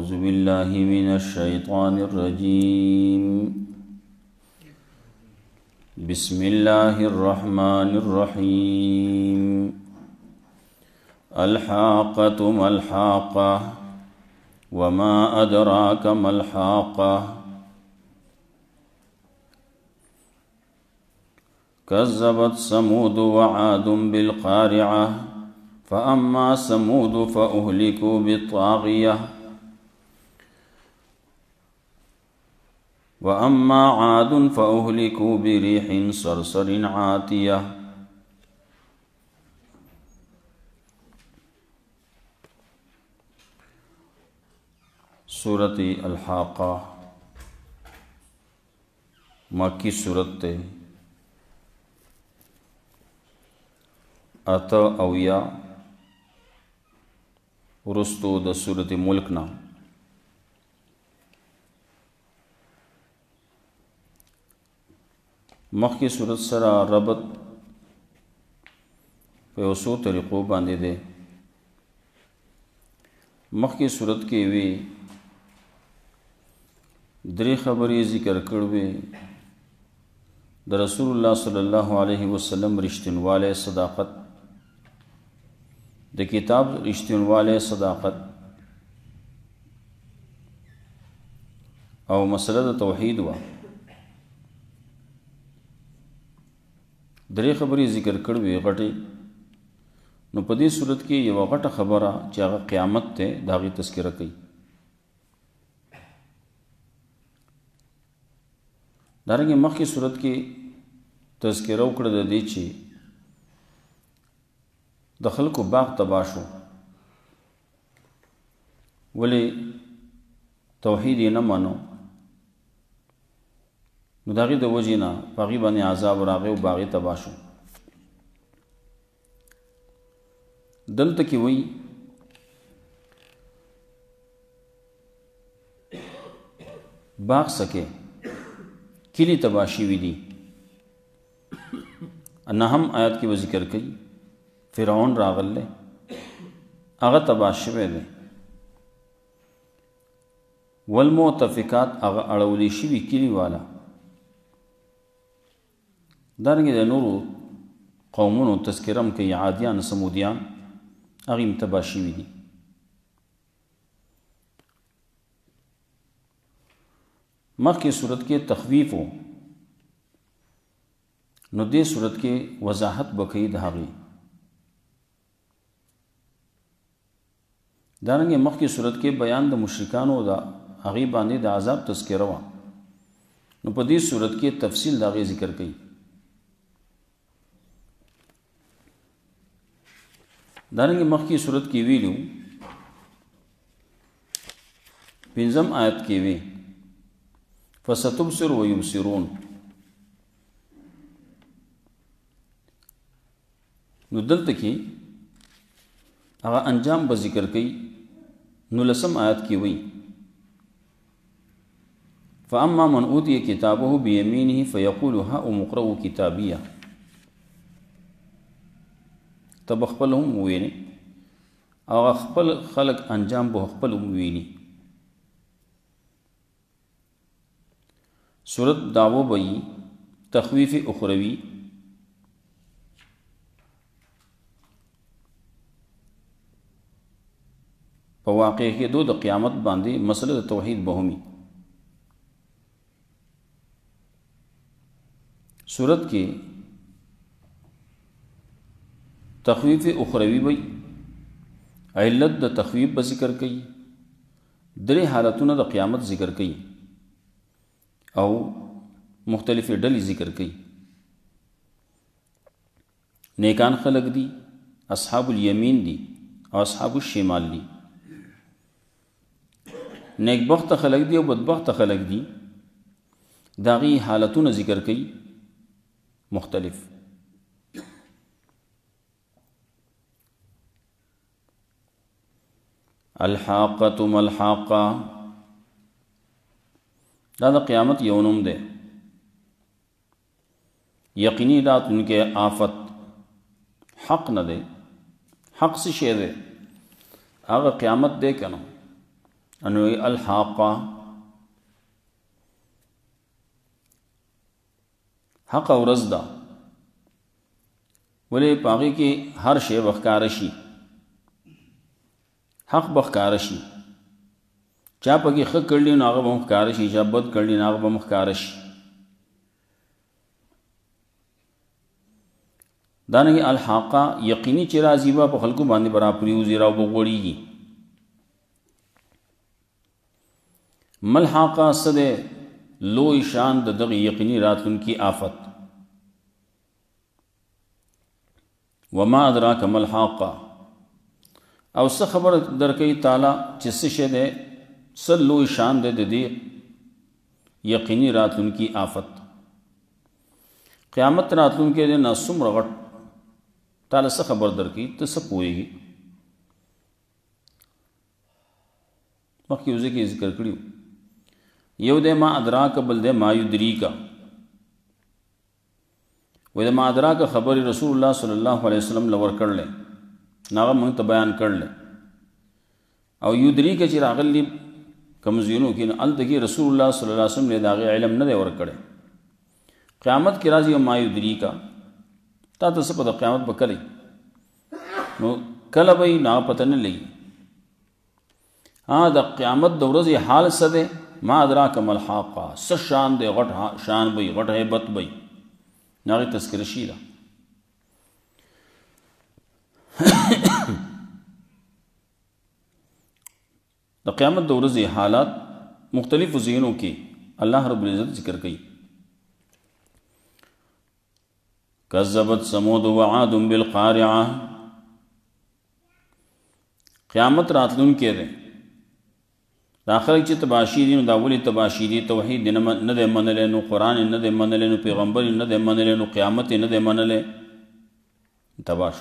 أعوذ بالله من الشيطان الرجيم بسم الله الرحمن الرحيم الحاقة ما الحاقة وما أدراك ما الحاقة كذبت ثمود وعاد بالقارعة فأما ثمود فأهلكوا بالطاغية وأما عاد فأهلكوا بريح صرصر عاتية سورة الحاقة مکی سورت تے اتا اویا ورستو د سورت ملکنا مخی صورت سره ربط په اوسو طریقو باندې ده. مخی صورت کې وی درې خبرې ذکر کړې د رسول الله صلی الله علیه وسلم رښتینواله صداقت، د کتاب رښتینواله صداقت او مسله د توحید وا. درې خبرې ذکر کړې غټې، نو په دې صورت کې یو غټه خبره چې هغه قیامت ته داغي تذکرہ کوي. دارنګه مخکې صورت کې تذکرہ وکړه د دې چې د خلکو باغ تباه شو، ولې توحید یې نه منو، نو د هغې د وجې نه په هغې باندې عذاب راغی او باغ یې تباه شو. دلته کې وایي باغ سکے کلی تباه شوي دي. نهم آیات کې به ذکر کوي فرعون راغلی هغه تباه شوی دی، والمؤتفقات هغه اړولی شوي کلي والا. دارنګه د نورو قومونو تذکرم کوي، عادیان سمودیان هغه هم تباه شوي دي. مخکې صورت کې تخویف و، نو دې صورت کې وضاحت بکوي د هغې. دارنګه مخکې صورت کې بیان د مشرکانو د هغې باندې د عذاب تذکره وه، نو په دې صورت کې تفصیل د هغې ذکر کوي. دارنګه مخکې صورت کې ویلو 5 آیت کې وی فستبصر ويبصرون، نو دلته کې هغه انجام به ذکر کوي. 19 آیت کې وی فاما من اوتي كتابه بيمينه فيقول هاؤم اقرؤوا كتابيه، تب خپل هم وویني او خپل خلق انجام به خپل هم وویني. صورت دعوه بئی تخویف اخروی، په واقع کې د قیامت باندې مسله د توحید بهمي. صورت کې تخویف اخروی وی علت د تخویف به ذکر کوي، درې حالتونه د قیامت ذکر کوي او مختلف ډلې ذکر کوي. نیکان خلق دي، اصحاب الیمین دي او اصحاب الشمال دي. نیک بخت خلق دي او بدبخت خلق دي، داغي حالتونه ذکر کوي مختلف. الحاقة ما الحاقة، دا د قیامت یو نوم دی. یقینی راتلونکې آفت حق نه دی. حق څه شی دی؟ هغه قیامت دی که نه؟ انو الحاقه حق ورځ ده ولې پاغي کې هر شی وښکار شي حق بښکار شي چا پکې ښه کړلی نو هغه به ښکار شي چا بد کړلی نو هغه به ښکار شي دانګي الحاقه یقیني چې راځي په خلکو باندې برا پریوزي راو بغوړيږي ملحاقه صد لوی شان د دغه یقیني راتلونکي آفت وما ادراک ملحاقه او څه خبر درکې تعالی چې څه شه ده څه لوی شان ده د دې یقیني راتلونکي آفت قیامت راتلونکي د ناسم رغټ تعالی څه خبر درکې ته څه پوهیږي مخکې وځي کې ذکر کړیو یو د ما ادراک بل د ما یدریکا و د ما ادراک خبر رسول الله صلی الله علیه وسلم لور کړل ناغه موږ ته بیان کړل او یدریکا چې راغلی کمزینو کې ال دغه رسول الله صلی الله علیه وسلم له داغه علم نه ور کړل قیامت کې راځي ما یدریکا تا ته څه په قیامت وکړي نو کله به نه پته نه لګي د قیامت د ورځې حال څه ده ما ادراک ملحاقه څه شان دی غټ شان وي غټ هیبت وي ناغي تذکر شي دا د قیامت د ورځې حالات مختلف ذهنوں کې الله رب العزت ذکر کوي کذبت ثمود وعاد بالقارعه قیامت راتلون کې ده داخل چې تباشیر نو داولی تباشیری توحید نه ده منل نو قران نه ده منل نو پیغمبر نه ده منل نو قیامت نه ده منل تباش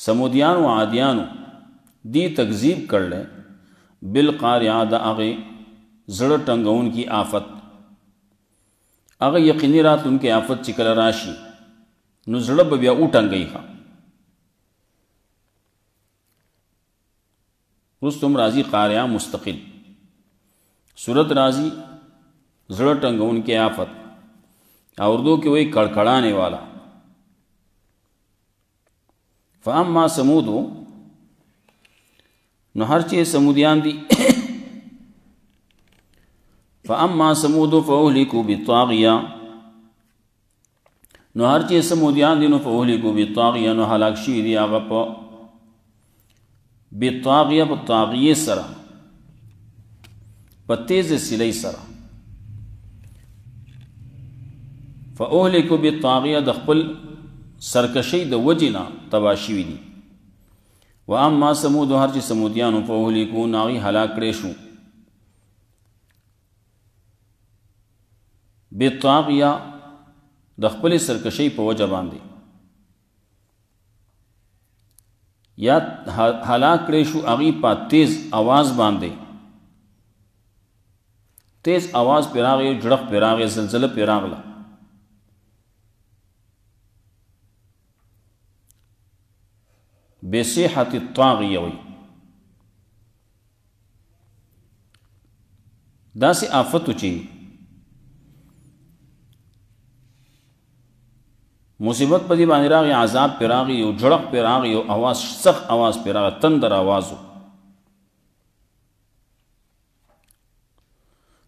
سمودیان او عادیان دی تکذیب کړل بالقارعه دا هغه زړه ټنګون کی آفت هغه یقیني راتونکو آفت چې کله راشي نو زړه به بیا وټنګي ښا رستم راضی قارعہ مستقل صورت راضی زړه ټنګون کې آفت اردو کې وہی کڑکڑانے والا فاما ثمود نو هر چې سمودیان دي فاما ثمود فاهلكوا بالطاغيه نو هر چې سمودیان دي نو فاهلكوا بالطاغيه نو هلاک شي دي هغه په بالطاغيه بالطاغيه سره په تیز سلی سره فاهلكوا بالطاغيه د خپل سرکشی د وجنا تباشی دي واما ثمود هر چې سمودیان فاهلكوا ناغي هلاک کړي شو بالطاغيه د خپل سرکشی په وجه باندې یا هلاک کړي شو اغي په تیز आवाज باندې تیز आवाज پیراغه جړق پیراغه زلزلہ پیراغله بصيحه الطاغيه وي داسې آفت چی مصیبت پدی باندې راغی عذاب پیراغي او جړق پیراغي او आवाज سخت आवाज پیراغه تندر आवाजو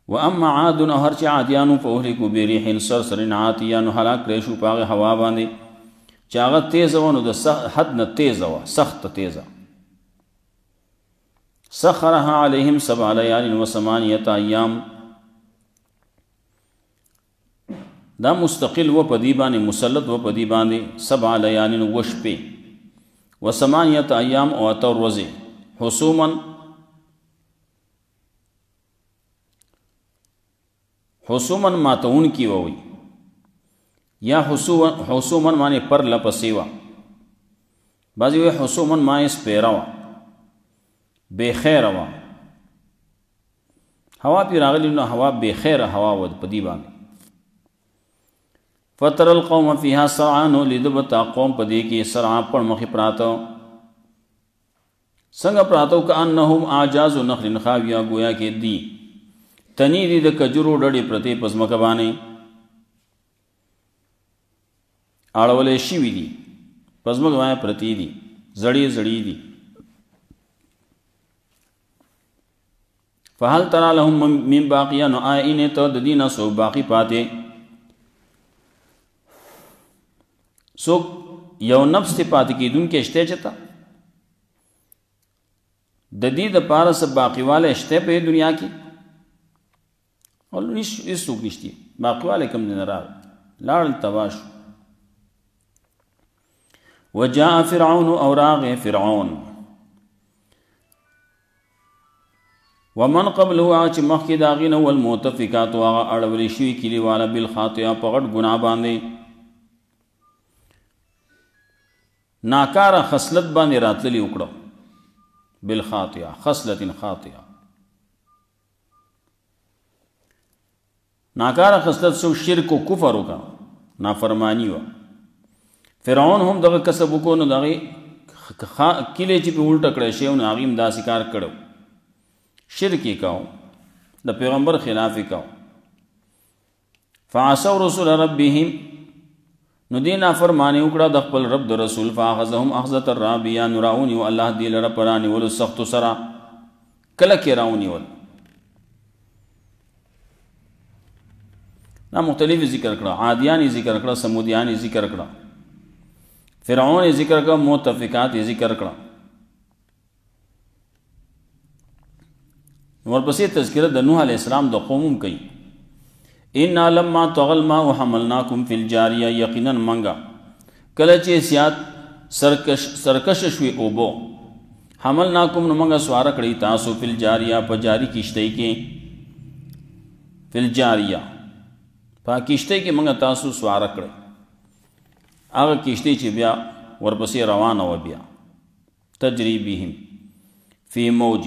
واما عاد هر چې عادیانو په اهلكوا بريح صرصر عاتيه هلاک کړي شو پاغه هوا باندې چاغه تیز ونه د حد نه تیز وا سخت تیزه سخرها عليهم 7 ليال و8 ايام دا مستقل و پدی باندې مسلط و پدی باندې 7 ليال وشپه و8 ايام او اتور ورځې حسوما ماتون کی ووي یا حسوما معنی پر لپسیوا بعضی وی حسوما معنی سپیروا بے خیر وا هوا پی راغلی نو هوا بے خیر هوا ود پدی باندې فتر القوم فيها سرعا نو لیدبتا قوم پدی کی سرعا پر مخی پراتو څنګه پراتو کأنهم اعجاز نخل خاویه گویا کې دی تنی دی د کجورو ډډې پرتې په ځمکه باندې اړولې شوي دي په ځمکه باندې پرتې دي زړې زړې دي فهل ترى لهم من باقیه نو آئین ته د دینه سو باقی پاتې سو یو نفس ته پاتې کېدونکې شته چته د دې د پاره سب باقی واله شته په دنیا کې او هیڅوک نشته باقی واله کم نه راغ لاړ تواش وجاء فرعون او راغ فرعون ومن قبله چې مخکې داغینه والمؤتفقات واغه اړولې شوي کلیواله بالخاطئه په غټ ګناه باندې ناکاره خصلت باندې راتللی وکړو بالخاطئه خصلت خاطئه ناکاره خصلت سو شرک او کفر وکړه نافرمانی و فرعون هم دغه کسب وکړو نو دغه کله چې په الټه کړی شی او هغه هم داسې کار کړو شرک کاو د پیغمبر خلاف کاو فعصوا رسول ربهم نو دینا فرمانی وکړه د خپل رب د رسول فاخذهم اخذت الرابيه نراونی او الله دی لره پرانی ول سخت سرا کله کې راونی ول نا مختلف ذکر کړه عادیانی ذکر کړه سمودیانی ذکر کړه فرعون ذکر کړه متفقات ذکر کړه ورپسې تذکرہ د نوح علیہ السلام د قوم کوي ان لما طغى الماء حملناكم في الجاريه یقینا منګه کله چې سیات سرکش شوي اوبو حملناكم نو منګه سوار کړی تاسو په الجاريه په جاری کشته کې په الجاريه په کشته کې منګه تاسو سوار کړی هغه کشته چې بیا ورپسې روانه و بیا تجری بهم فی موج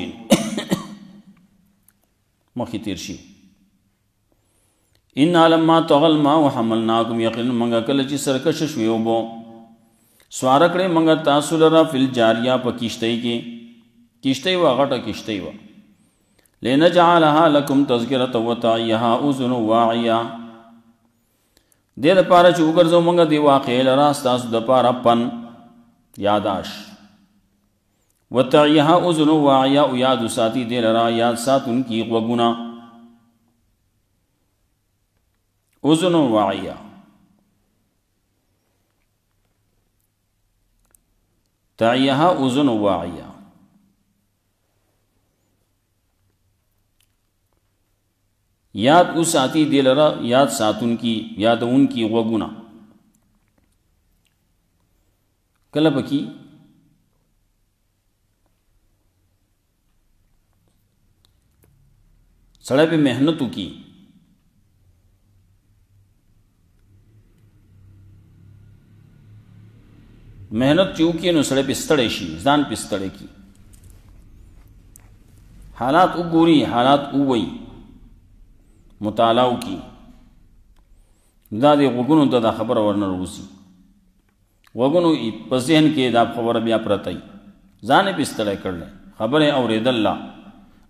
مخی تیر شي ان لما طغى الماء وحملناكم یقینا منګه کله چې سرکش شوي وبو سوار کړی منګه تاسو لرا فل جاریه په کشتۍ کې کشتۍ وا غټه کشتۍ وا لنجعلها لكم تذکرة وتعيها اذن واعيه دې لپاره چې وګرځو منګه دی واقع لرا تاسو د پاره پن یاداش وتعيها اذن واعيه او یاد ساتي دې لرا یاد ساتون کی وګونه اذن واعيه تعيها اذن واعيه یاد او ساتي دې لرا یاد ساتون کی یادون کی وګونه کله بکی سړی په محنت وکي محنت چې وکي نو سړی په ستړی شي ځان په ستړی کی حالات وګوري حالات ووایي مطالعه وکي دا د غوږونو ته دا خبره ورنه روزي غوږونو په ذهن کې دا خبره بیا پرته وي ځان یې په ستړی کړل خبره اورېدل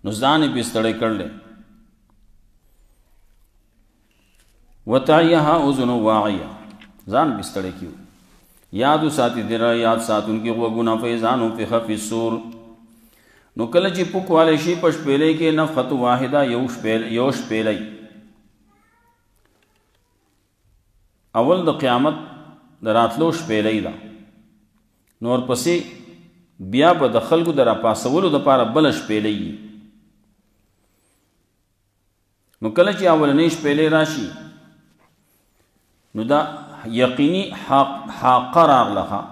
نو ځان یې په ستړی کړل وتعيها اذن واعيه ځان په ستړی کیو یاد ساتي درا یاد ساتون کې وګونه فیضانو په خفي السور نو کله چې پوکواله شي پښ پیلې کې نفخت واحده یوش پیلې اول د قیامت دراتلو شپېلې ده نور پسې بیا به د خلکو در پاسولو د پاره بل شپېلې نو کله چې اولنې شپېلې راشي نو دا یقینی حق راغله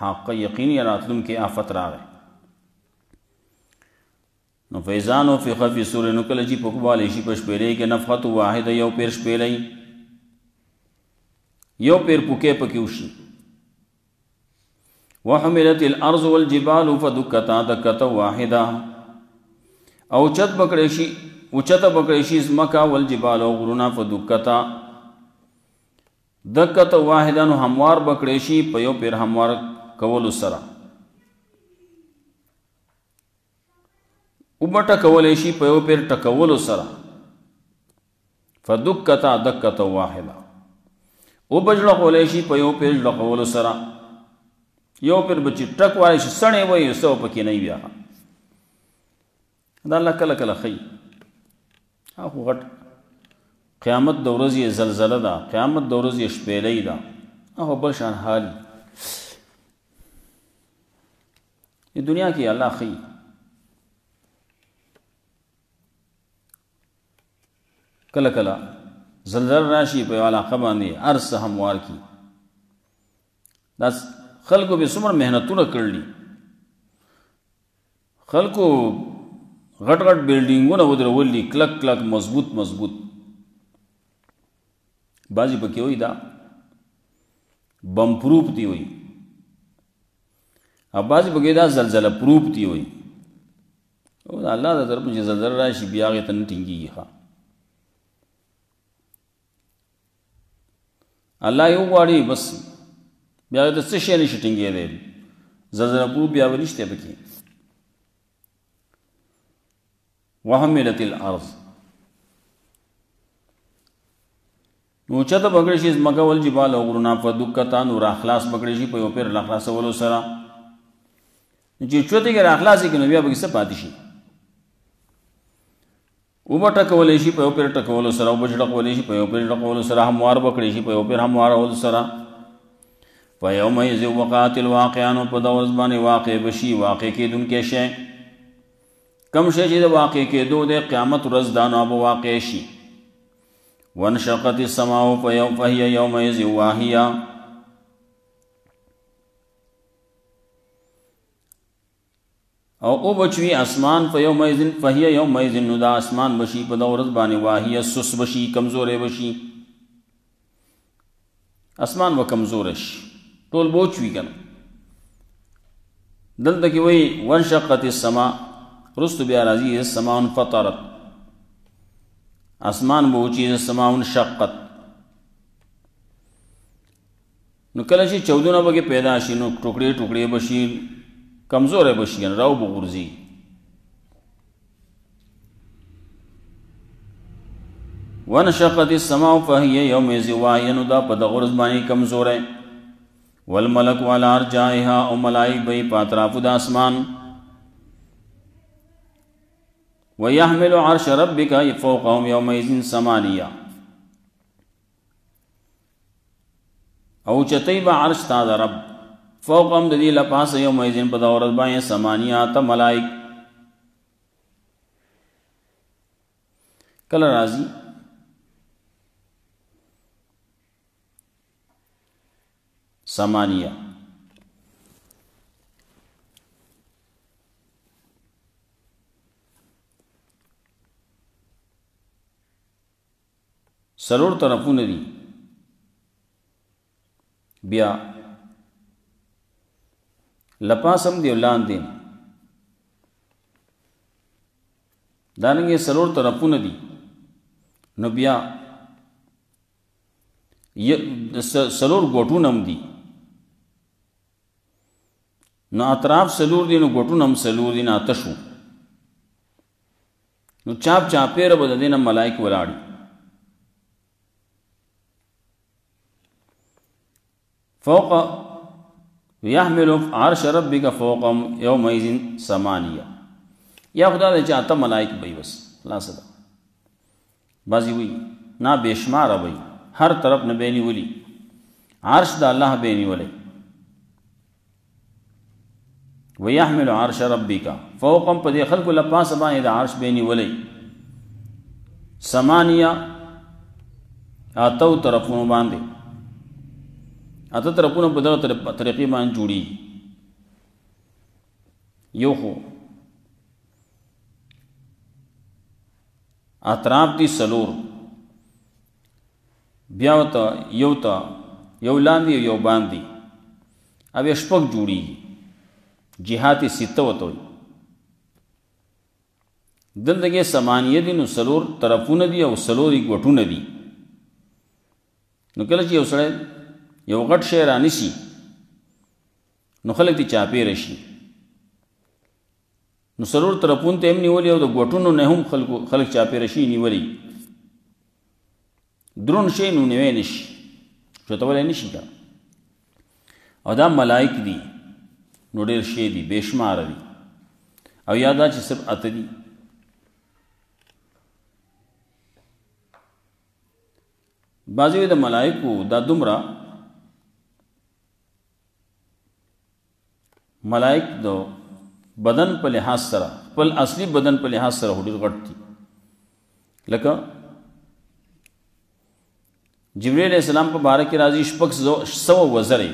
حق یقینی راتلون کې آفت راغی نو فیضانو فی خفی سور نو کله چې پوکواله شي پښ پیلې کې نفخت واحده یو پیر شپېلې یو پیر پوکې پکې وشي وحملت الارض والجبال فدكتا دکته واحده او چت بکړې شي او چت بکړې شي زمکا والجبال او غرونا فدكتا دکته واحده نو هموار بکړې شي په یو پیر هموار کول سره اوبه ټکولی شي په یو پیر ټکولو سره فدکتا دکتا واحده اوبه جړقولی شي په یو پیر جړقولو سره یو پیر به چې ټک وایي شي سڼې وایي څه به پکې نه وي بیا دا الله کله کله ښیي خو غټ قیامت د ورځې زلزله ده قیامت د ورځې شپېلۍ ده هغه بل شان حال دنیا کې الله ښیي کله کله زلزله راشي په یوه علاقه باندې هر څه هموار کړي دا خلکو به څومره محنتونه کړلي خلکو غټ غټ بلډینګونه ودرولي کلک کلک مضبوط مضبوط بعضې پکې وایي دا بم پروف دی وایي او بعضې پکې دا زلزله پروف دی وایي او د الله د طرفه چې زلزله راشي بیا هغې ته نه ټینګېږي ښه الله یو غواړي بس بیا د څه شی نشي ټینګېدی زلزله پروف بیا به نشته پکې وحملت الارض نو چته بغړ شي ځمکه ول جبال او غرونه فدکتا نو راخلاص بغړ شي په یو پیر راخلاصولو سره چې چوتې کې راخلاص کې نو بیا به څه پاتې شي اوبه ټکولی شي په یو پیر ټکولو سره اوبه جړقولی شي په یو پیر جړقولو سره هموار بکړی شي په یو پیر هموارولو سره فیومئذ وقعت الواقعه نو په دغه ورځ باندې واقع به شي واقع کېدونکی شی کم شی چې د واقع کېدو د قیامت ورځ دا نو به واقع شي وانشقت السماء فهي يومئذ واهیه او بچوي اسمان فهي يومئذ نو دا اسمان بشي په دغه ورځ باندې واهیه سس بشي کمزورې بشي اسمان و کمزور شي ټول بوچوي کنه دلته کې وایي وانشقت السماء رستو بیا راځي السماء انفطرت اسمان بوچي السماء انشقت نو کله چې چودونه بګې پیدا شي نو ټوکړې ټوکړې بشي کمزوره بشي کنه راو بغورځي وانشقت السماء فهي يومئذ واهية نو دا په دغه ورځ باندې کمزوره والملك على ارجائها او ملائک به په اطرافو د اسمان ويحمل عرش ربك فوقهم يومئذ ثمانية او چتیبا عرش تا د رب فوقهم د دې لپاسه یومئذ په دغه ورځ باندې ثمانیه ملائک کله راځي ثمانیه سلور طرفونه دي بیا لپاسم دی ولاندې دانګې سلور طرفونه دي نو بیا سلور ګوټونه هم دي نو اطراف سلور دي نو ګوټونه هم سلور دي نه آتشو نو چاپ چاپېره به د دې نه ملائک ولاړي فوق يحمل عرش ربك فوقهم يومئذ ثمانية یا خدا دې چې اته ملائک به بس خلاص ده بازی وی نا بشمار وی هر طرف نه بینی ولی عرش د الله بینی ولی ويحمل عرش ربك فوقهم په دې خلق لپاس باندې د عرش بینی ولی ثمانية اتو طرفونو باندې اته طرفونه په دغه طریقې باندې جوړي یو خو اطراف دي سلور بیا ته یو لاندې یو باندې او شپږ جوړي جهات سته وته دلته ثمانیه دي نو سلور طرفونه دي او سلوري ګوټونه دي نو کله چې یو سره یو غټ شی رانیسي نو خلک دې چاپېره شي نو سرور طرفون ته هم نیولې او د ګوټونو نه هم خلک چاپېره شي نیولي درون شی نو نیوی نشي چوتولی نشي که او دا ملائک دي نو ډېر شی دي بې شماره دي او یا دا چې صرف اته دي بعضې وایي د ملائکو دا دومره ملائک د بدن په لحاظ سره خپل اصلي بدن په لحاظ سره ډېر غټ دي لکه جبرائیل علیہ السلام په باره کې راځي 600 وزرې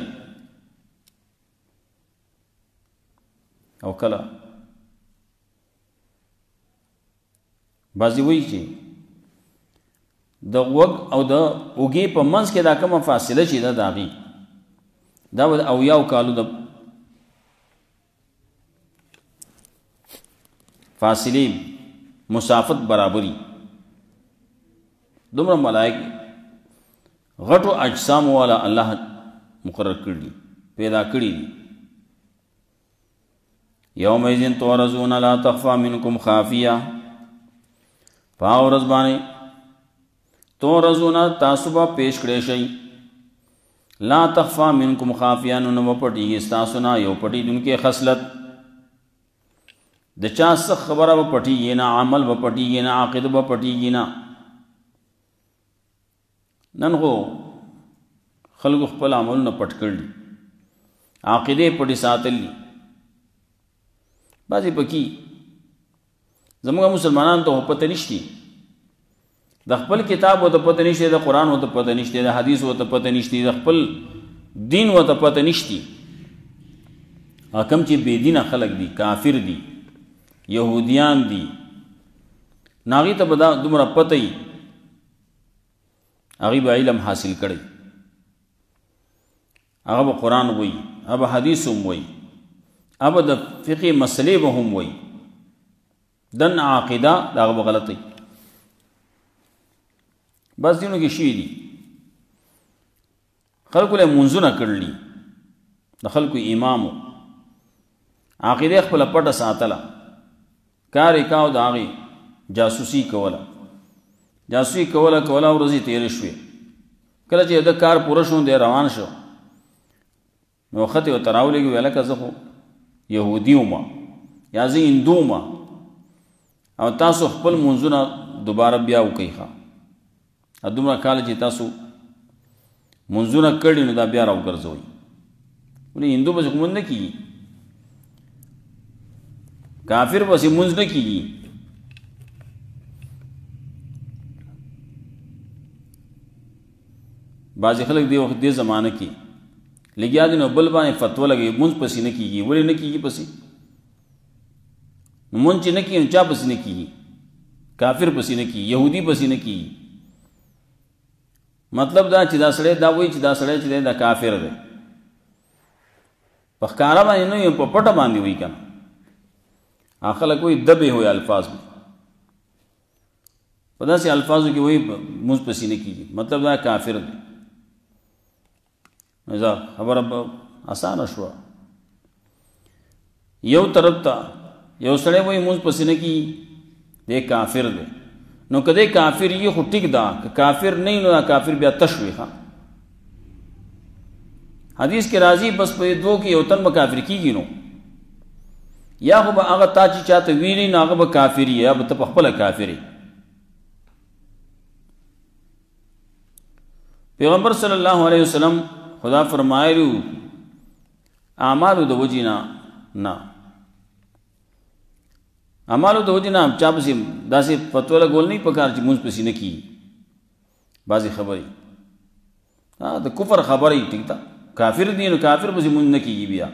او کله بعضې وایي چې د غوږ او د اوږې په منځ کې دا کومه فاصله چې ده د هغې دا به د 80 کالو د فاصلې مسافت برابري دومره ملائک غټو اجسام والا الله مقرر کړي پیدا کړي دي یومئذ تعرضون لا تخفى منکم خافیه په هغه ورځ باندې تعرضون تاسو به پیش کړی شئ لا تخفى منکم خافیه نو نه به پټېږي ستاسو نه یو پټېدونکی خصلت د چا څه خبره به پټېږي نه عمل به پټېږي نه عقیده به پټېږي نه نن خو خلکو خپل عملونه پټ کړي عقیدې پټې ساتلي بعضې پکې زموږ مسلمانانو ته پته نشتی د خپل کتاب ورته پته نشتی د قرآن ورته پته نشتی د حدیث ورته پته نشتی د خپل دین ورته پته نشتی کم چې بې دینه خلک دي کافر دي یهودیان دي ناغي ته به دا دومره پته وي هغې به علم حاصل کړی هغه به قرآن وایي هغه به حدیث هم وایي هغه به د فقې مسلې به هم وایي دن عقیده د هغه به غلطه وي بس دینو کې شوي دي خلکو له منځونه کړلي د خلکو امامو عقیده خپله پټه ساتله کار یې کاو د هغې جاسوسي کوله جاسوسي کوله ورځې تېرې شوې کله چې د کار پوره شو دی روان شو نو وخت یې ورته راولېږي ویل که زه خو یهودي وم یا زه هندو وم او تاسو خپل منځونه دوباره بیا وکئ ښه دومره کاله چې تاسو منځونه کړي نو دا بیا راوګرځوئ ولې هندو پسې خو مونځ نه کېږي کافر پسې مونځ نه کېږي بعضې خلک دې وخت دې زمانه کې لګیا دي نو بل باندې فتوه لګوي مونځ پسې نه کېږي ولې نه کېږي پسې نو مونځ چې نه کېږي نو چا پسې نه کېږي کافر پسې نه کېږي یهودي پسې نه کېږي مطلب دا چې دا سړی دا وایي چې دا سړی چې دی دا کافر دی په ښکاره باندې نه وي په پټه باندې وایي که نه هغه خلک وایي دبې وایي الفاظ په داسې الفاظو کې وایي مونځ پسې نه کېږي مطلب دا کافر دی دا خبره اسانه شوه یو طرف ته یو سړی وایي مونځ پسې نه کېږي دی کافر دی نو که دی کافر یې خو ټیک ده که کافر نه نو دا کافر بیا تش وي ښه حدیث کې راځي بس په دوو کې یو تن به کافر کېږي نو یا خو به هغه تا چې چاته ویلي نو هغه به کافر یې یا به ته په خپله کافر یې پیغمبر صلی الله علیه وسلم خدا فرمایلو اعمالو د وجې نه اعمالو د وجې نه چا پسې داسې فتوه لګول نه پکار چې مونځ پسې نه کېږي بعضې خبرې د کفر خبره یې ټیک ده کافر دي نو کافر پسې مونځ نه کېږي بیا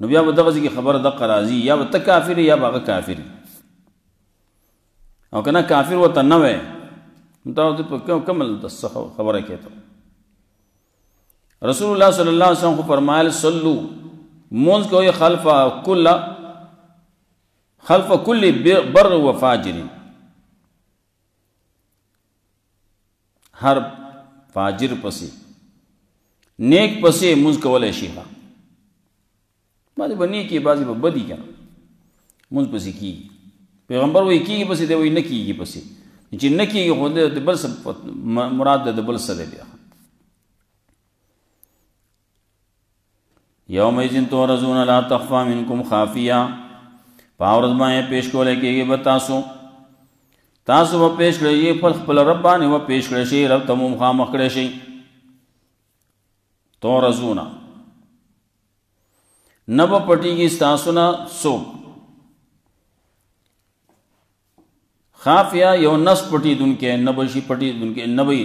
نو بیا به دغسې کې خبره دقه راځي یا به ته کافر یا به هغه کافر او که نه کافر ورته نه وی نو تا په کومه خبره کې ته رسول الله صلی الله علیه وسلم خو فرمایل صلو مونځ کوئ خلف کل بر و فاجر هر فاجر پسې نیک پسې مونځ کولی شي بعضې به نیکې بعضې به بدي که نه مونږ پسې کیږي. پیغمبر وایي کیږي پسې، دی وایي نه کیږي پسې. چې نه کیږي خو د بل څه مراد د بل څه دی بیا. یومئذ تعرضون لا تخفى منکم خافیہ، په ورځ باندې پیش کولی کېږي به تاسو به پیش کړئ په خپل رب باندې به پیش کړی شي، رب ته مو مخامخ کړی شي. تعرضون نه به پټېږي ستاسو نه څوک. خافیہ یو نس پټېدونکی، نه به شي پټېدونکی، نه به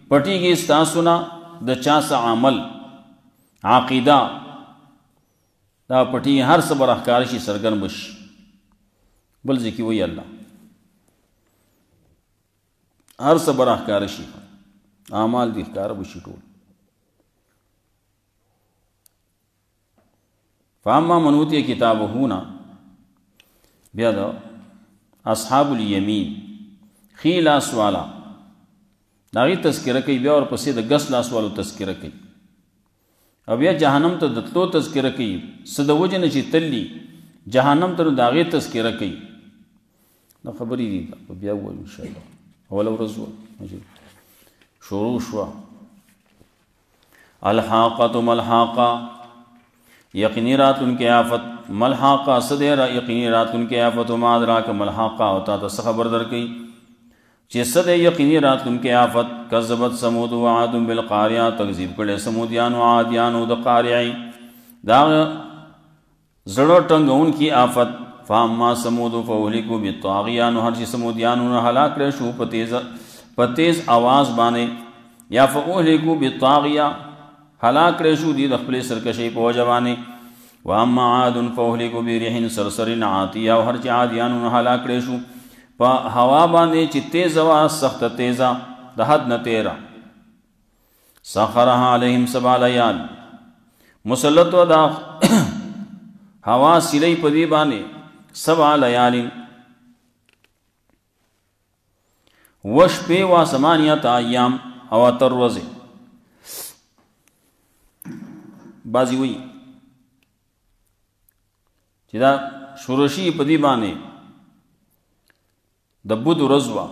پټېږي ستاسو نه د چا څه عمل عقیده دا پټېږي، هر څه به راښکاره شي، څرګند به شي. بل ځای کې وایي الله هر څه به راښکاره شي، اعمال دې ښکاره به شي ټول. فاما من اوتي کتابه نه بیا د اصحاب الیمین ښي لاس والا د هغې تذکره کوي، بیا ورپسې د ګس لاس والو تذکره کوي، او بیا جهنم ته د تلو تذکره کوي. څه د وجې نه چې تلي جهنم ته نو د هغې تذکره کوي. دا خبرې دي بیا ووایو انشاءالله. اوله ورځ شروع شوه. الحاقة ملحاقه، یقینی راتلونکې آفت. ملحاقه څه دی؟ یقینی راتلونکې آفت. وما ادراک ملحاقه، او تا ته څه خبر درکوي چې څه دی یقیني راتلونکی آفت. کذبت ثمود وعاد بالقارعه، تکذیب کړی ثمودیانو عادیانو د قارعې، دا زړه ټنګونکي آفت. فاما ثمود فاهلكوا بالطاغیه، نو هر چې ثمودیانو نه هلاک کړی شو په تیز آواز باندې، یا فاهلكوا بالطاغیه هلاک کړی شو دي د خپلې سرکشۍ په وجه باندې. واما عاد فاهلكوا بريح صرصر عاتیه، او هر چې عادیانو نه هلاک کړی شو په هوا باندې چې تیزه وه، سخته تیزه، د حد نه تیره. سخرها علیهم 7 لیال، مسلط و دا هوا سیلی په دې باندې 7 لیال، وشپې و 8 ایام، او 8 ورځې. بعضې وایي چې دا شورشي په دې باندې د بود ورځ وه،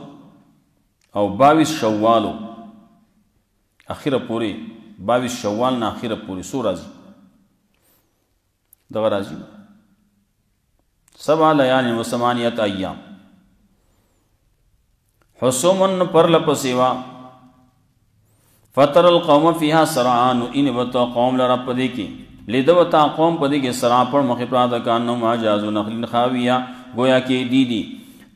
او 22 شوالو اخیره پورې، 22 شوال نه اخیره پورې څو راځي؟ دغه راځي 7 لیال و 8 ایام. حسومن پر لپسې وه. فتر القوم فیها سرعا، نو این بتا قوم لره په دې کې لیده وتا قوم په دې کې سرعا پر مخې پراته کانهم اعجاز نخل خاویه، گویا کې دی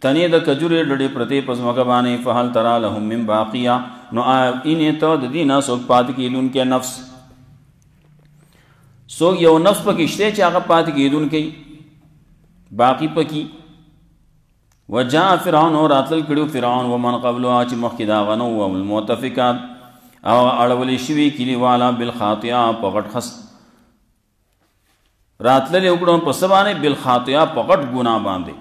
تنې د کجورې ډډې پرتې په ځمکه باندې. فهل ترى لهم من باقیه، نو اینې ته د دې نه څوک پاتې کېدونکی نفس، څوک یو نفس پکې شته چې هغه پاتې کېدونکی باقي پکې. وجاء فرعون، او راتلل کړي فرعون ومن قبله چې مخکې د هغه نه و، المؤتفکات، او اړولې شوي کلیوالا بالخاطئه په غټ خس راتللې وکړو په څه باندې؟ بالخاطئه په غټ ګناه باندې.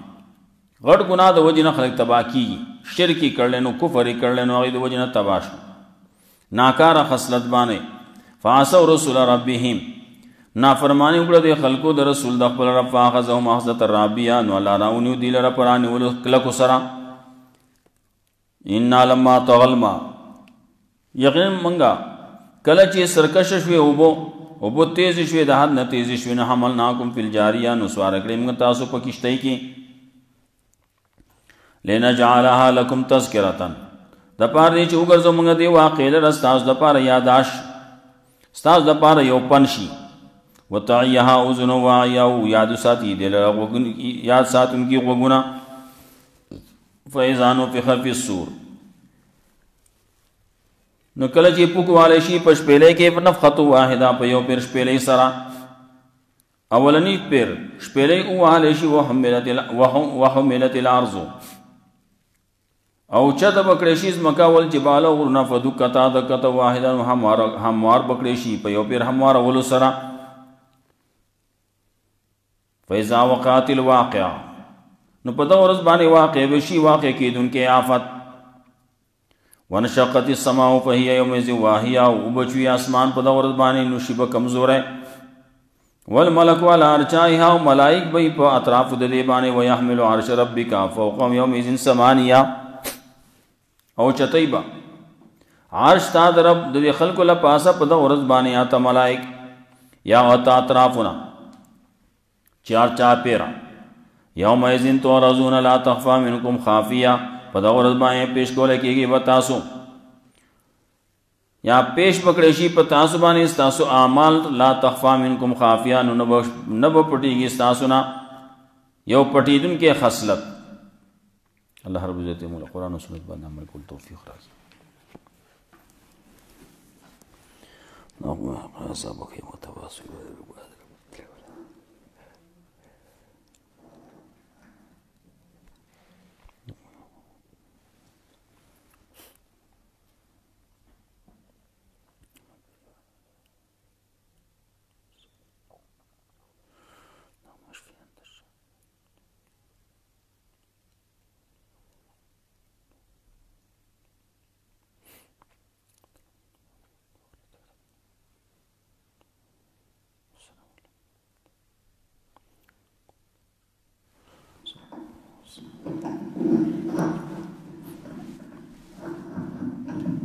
غټ ګناه د وجې نه خلک تباه کېږي. شرک یې کړلی نو کفر یې کړلی نو هغې د وجې نه تباه شو. ناکاره خصلت باندې. فعصوا رسول ربهم، نافرماني وکړه د خلکو د رسول د خپل رب. فاخذهم اخذة رابیه، نو الله راونیو دوی لره په رانیولو کلکو سره. انا لما طغى الماء، یقینا منګه کله چې سرکشه شوې اوبو تیزې شوې، د حد نه تیزې شوې، نه حملناکم فی الجاریه، نو سواره کړې موږ تاسو په کشتۍ کې. لنجعلها لکم تذکرة، د پاره دی چې وګرځو موږ دې واقعې لره ستاسو دپاره یاداش، ستاسو دپاره یو پن شي. وتعیها اذن واعیه، یاد ساتي دې لره یاد ساتونکي غوږونه. فاذا نفخ فی الصور، نو کله چې پوک والی شي په شپېلۍ کې، په نفخة واحده، په یو پیر شپېلۍ سره، اولنی پیر شپېلۍ ووهلی شي. وحملت الارض، او چته بکړی شي ځمکه، والجبال غرونه، فدکتا دکته واحده، هموار بکړی شي په یو پیر هموارولو سره. فاذا وقعت الواقعه، نو په دغه ورځ باندې واقع به شي، واقع کېدونکی آفت. وانشقت السماء فهي يومئذ واهيه، او بچوي اسمان په دغه ورځ باندې نو شي به کمزوری. والملک والا ارچائها و ملائک بی پا اطراف د دې باندې ويحمل عرش ربک فوقهم یومئذ ثمانیه او چتیبا عرش تا رب د خلق له پاسه په د ورځ باندې آتا ملائک یا وتا اطرافنا چار چا پیرا یومئذ تعرضون لا تخفى منکم خافیہ په د ورځ باندې پیش کول کېږي و تاسو یا پیش پکړې شي په تاسو باندې تاسو اعمال لا تخفى منکم خافیہ نو نب پټیږي تاسو نه یو پټیدون کې خصلت الله رب عزت موږ قرآن او سنت باندې عمل کول توفیق راکړي. نو ما صاحب کې متواصل